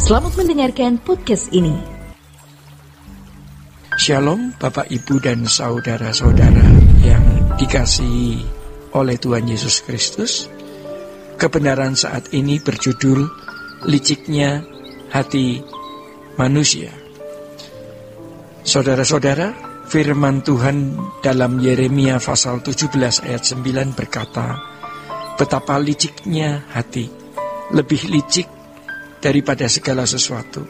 Selamat mendengarkan podcast ini. Shalom Bapak Ibu dan saudara-saudara yang dikasihi oleh Tuhan Yesus Kristus. Kebenaran saat ini berjudul Liciknya Hati Manusia. Saudara-saudara, firman Tuhan dalam Yeremia pasal 17 ayat 9 berkata, betapa liciknya hati, lebih licik daripada segala sesuatu.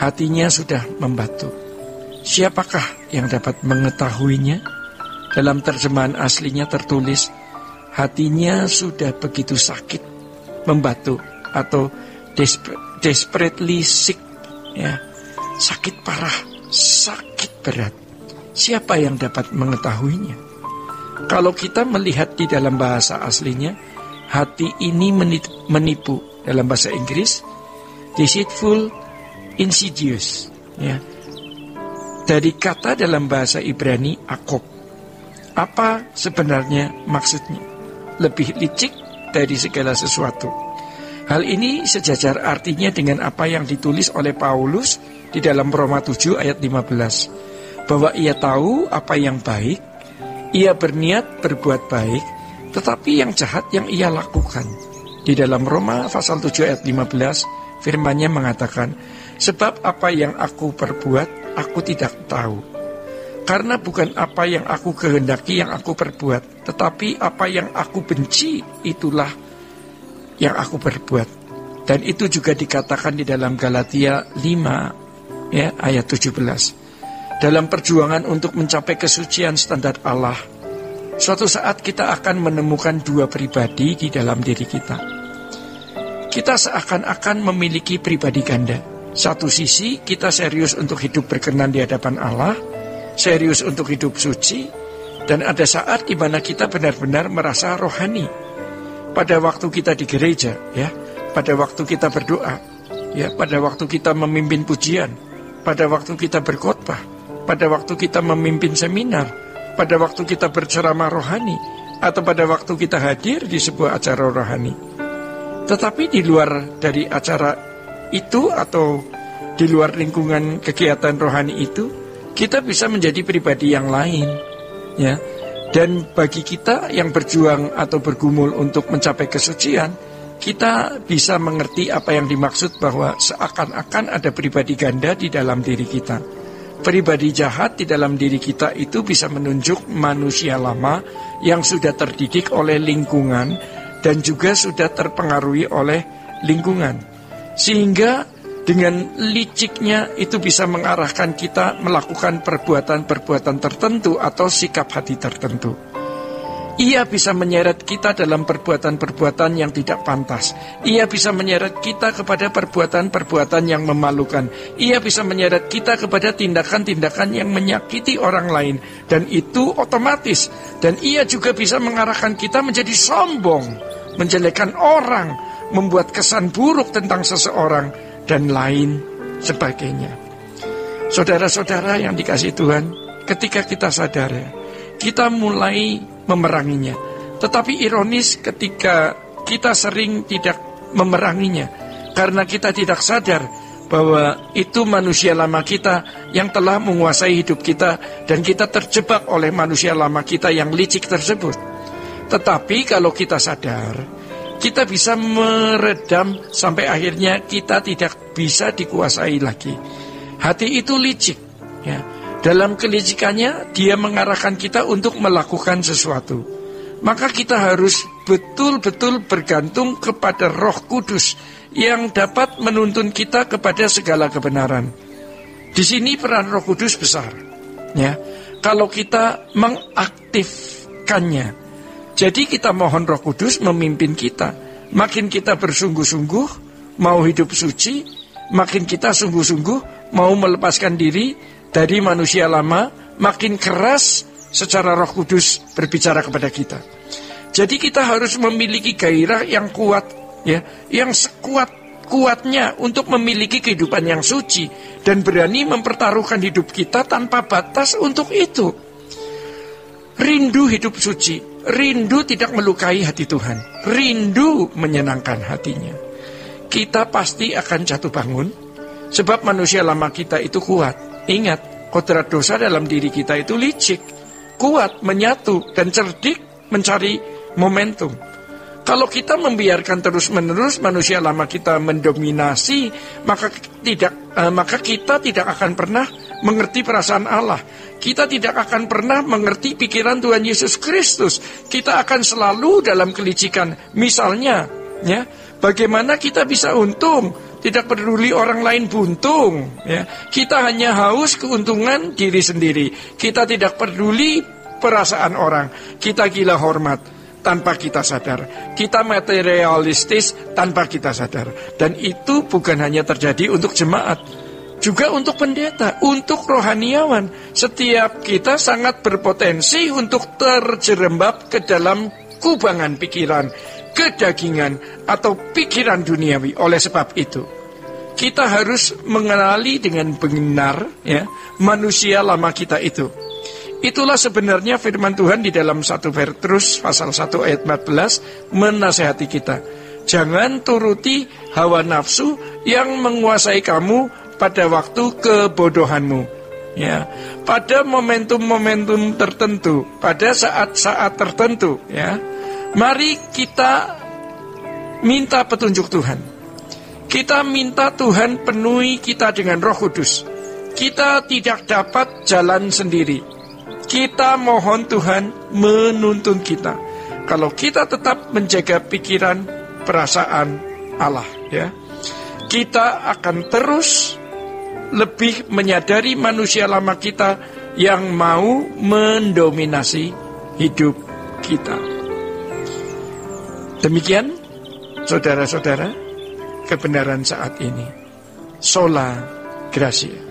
Hatinya sudah membatu. Siapakah yang dapat mengetahuinya? Dalam terjemahan aslinya tertulis, hatinya sudah begitu sakit, membatu atau desperately sick, ya, sakit parah, sakit berat. Siapa yang dapat mengetahuinya? Kalau kita melihat di dalam bahasa aslinya, hati ini menipu. Dalam bahasa Inggris, deceitful, insidious, ya. Dari kata dalam bahasa Ibrani akob. Apa sebenarnya maksudnya? Lebih licik dari segala sesuatu. Hal ini sejajar artinya dengan apa yang ditulis oleh Paulus di dalam Roma 7 ayat 15. Bahwa ia tahu apa yang baik, ia berniat berbuat baik, tetapi yang jahat yang ia lakukan. Di dalam Roma pasal 7 ayat 15, firman-Nya mengatakan, sebab apa yang aku perbuat, aku tidak tahu. Karena bukan apa yang aku kehendaki yang aku perbuat, tetapi apa yang aku benci, itulah yang aku perbuat. Dan itu juga dikatakan di dalam Galatia 5 ya, ayat 17. Dalam perjuangan untuk mencapai kesucian standar Allah, suatu saat kita akan menemukan dua pribadi di dalam diri kita. Kita seakan-akan memiliki pribadi ganda. Satu sisi kita serius untuk hidup berkenan di hadapan Allah, serius untuk hidup suci, dan ada saat di mana kita benar-benar merasa rohani. Pada waktu kita di gereja, ya, pada waktu kita berdoa, ya, pada waktu kita memimpin pujian, pada waktu kita berkhotbah, pada waktu kita memimpin seminar, pada waktu kita berceramah rohani, atau pada waktu kita hadir di sebuah acara rohani. Tetapi di luar dari acara itu atau di luar lingkungan kegiatan rohani itu, kita bisa menjadi pribadi yang lain, ya. Dan bagi kita yang berjuang atau bergumul untuk mencapai kesucian, kita bisa mengerti apa yang dimaksud bahwa seakan-akan ada pribadi ganda di dalam diri kita. Pribadi jahat di dalam diri kita itu bisa menunjuk manusia lama yang sudah terdidik oleh lingkungan dan juga sudah terpengaruhi oleh lingkungan. Sehingga dengan liciknya itu bisa mengarahkan kita melakukan perbuatan-perbuatan tertentu atau sikap hati tertentu. Ia bisa menyeret kita dalam perbuatan-perbuatan yang tidak pantas. Ia bisa menyeret kita kepada perbuatan-perbuatan yang memalukan. Ia bisa menyeret kita kepada tindakan-tindakan yang menyakiti orang lain. Dan itu otomatis. Dan ia juga bisa mengarahkan kita menjadi sombong, menjelekkan orang, membuat kesan buruk tentang seseorang, dan lain sebagainya. Saudara-saudara yang dikasihi Tuhan, ketika kita sadar, kita mulai memeranginya. Tetapi ironis ketika kita sering tidak memeranginya, karena kita tidak sadar bahwa itu manusia lama kita yang telah menguasai hidup kita, dan kita terjebak oleh manusia lama kita yang licik tersebut. Tetapi kalau kita sadar, kita bisa meredam sampai akhirnya kita tidak bisa dikuasai lagi. Hati itu licik, ya. Dalam kelicikannya, dia mengarahkan kita untuk melakukan sesuatu. Maka kita harus betul-betul bergantung kepada Roh Kudus yang dapat menuntun kita kepada segala kebenaran. Di sini peran Roh Kudus besar, ya. Kalau kita mengaktifkannya, jadi kita mohon Roh Kudus memimpin kita. Makin kita bersungguh-sungguh mau hidup suci, makin kita sungguh-sungguh mau melepaskan diri dari manusia lama, makin keras secara Roh Kudus berbicara kepada kita. Jadi kita harus memiliki gairah yang kuat, ya, yang sekuat-kuatnya untuk memiliki kehidupan yang suci dan berani mempertaruhkan hidup kita tanpa batas untuk itu. Rindu hidup suci, rindu tidak melukai hati Tuhan, rindu menyenangkan hatinya. kita pasti akan jatuh bangun, sebab manusia lama kita itu kuat. Ingat, kodrat dosa dalam diri kita itu licik, kuat, menyatu, dan cerdik mencari momentum. Kalau kita membiarkan terus-menerus manusia lama kita mendominasi, maka kita tidak akan pernah mengerti perasaan Allah. Kita tidak akan pernah mengerti pikiran Tuhan Yesus Kristus. Kita akan selalu dalam kelicikan. Misalnya, ya, bagaimana kita bisa untung, tidak peduli orang lain buntung, ya. Kita hanya haus keuntungan diri sendiri. Kita tidak peduli perasaan orang. Kita gila hormat tanpa kita sadar. Kita materialistis tanpa kita sadar. Dan itu bukan hanya terjadi untuk jemaat, juga untuk pendeta, untuk rohaniawan. Setiap kita sangat berpotensi untuk terjerembab ke dalam kubangan pikiran, kedagingan, atau pikiran duniawi. Oleh sebab itu, kita harus mengenali dengan benar, ya, manusia lama kita itu. Itulah sebenarnya firman Tuhan di dalam 1 Petrus pasal 1 ayat 14 menasihati kita. Jangan turuti hawa nafsu yang menguasai kamu pada waktu kebodohanmu. Ya, pada momentum-momentum tertentu, pada saat-saat tertentu, ya. Mari kita minta petunjuk Tuhan. Kita minta Tuhan penuhi kita dengan Roh Kudus. Kita tidak dapat jalan sendiri. Kita mohon Tuhan menuntun kita. Kalau kita tetap menjaga pikiran, perasaan Allah, ya, kita akan terus lebih menyadari manusia lama kita yang mau mendominasi hidup kita. Demikian, saudara-saudara, kebenaran saat ini. Sola Gracia.